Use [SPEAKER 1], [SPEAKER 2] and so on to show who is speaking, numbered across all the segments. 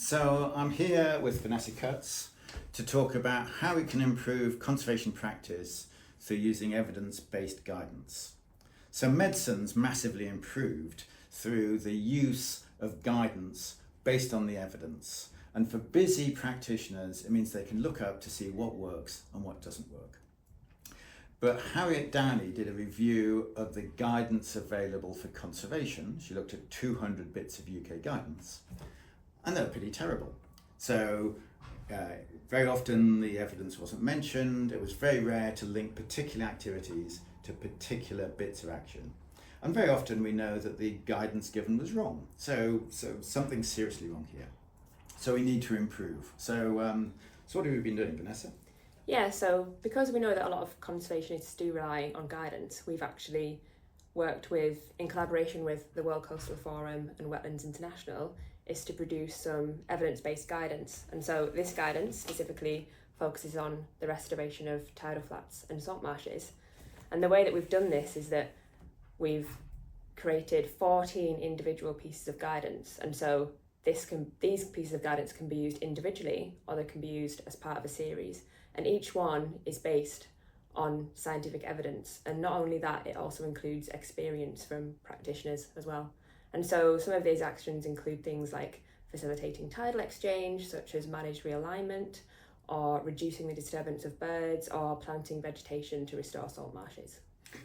[SPEAKER 1] So I'm here with Vanessa Cutts to talk about how we can improve conservation practice through using evidence-based guidance. So medicine's massively improved through the use of guidance based on the evidence. And for busy practitioners, it means they can look up to see what works and what doesn't work. But Harriet Downey did a review of the guidance available for conservation. She looked at 200 bits of UK guidance, and they were pretty terrible. So very often the evidence wasn't mentioned. It was very rare to link particular activities to particular bits of action. And very often we know that the guidance given was wrong. So something's seriously wrong here. So we need to improve. So what have we been doing, Vanessa?
[SPEAKER 2] Yeah, so because we know that a lot of conservationists do rely on guidance, we've actually worked in collaboration with the World Coastal Forum and Wetlands International, is to produce some evidence-based guidance. And so this guidance specifically focuses on the restoration of tidal flats and salt marshes. And the way that we've done this is that we've created 14 individual pieces of guidance. And so these pieces of guidance can be used individually, or they can be used as part of a series. And each one is based on scientific evidence. And not only that, it also includes experience from practitioners as well. And so some of these actions include things like facilitating tidal exchange, such as managed realignment, or reducing the disturbance of birds, or planting vegetation to restore salt marshes.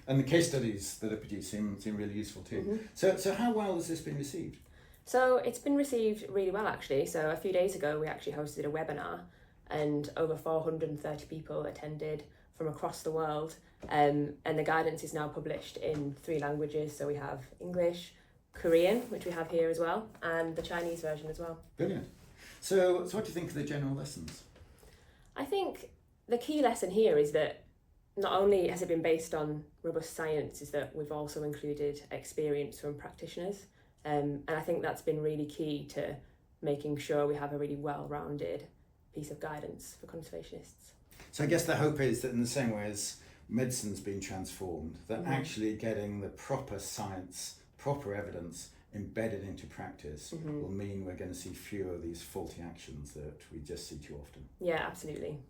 [SPEAKER 1] And the case studies that are produced seem really useful too. Mm-hmm. So how well has this been received?
[SPEAKER 2] So it's been received really well, actually. So a few days ago, we actually hosted a webinar, and over 430 people attended from across the world. And the guidance is now published in 3 languages. So we have English, Korean, which we have here as well, and the Chinese version as well.
[SPEAKER 1] Brilliant. So what do you think of the general lessons?
[SPEAKER 2] I think the key lesson here is that not only has it been based on robust science, is that we've also included experience from practitioners. And I think that's been really key to making sure we have a really well-rounded piece of guidance for conservationists.
[SPEAKER 1] So I guess the hope is that in the same way as medicine's been transformed, that actually getting the proper science, proper evidence embedded into practice will mean we're going to see fewer of these faulty actions that we just see too often.
[SPEAKER 2] Yeah, absolutely.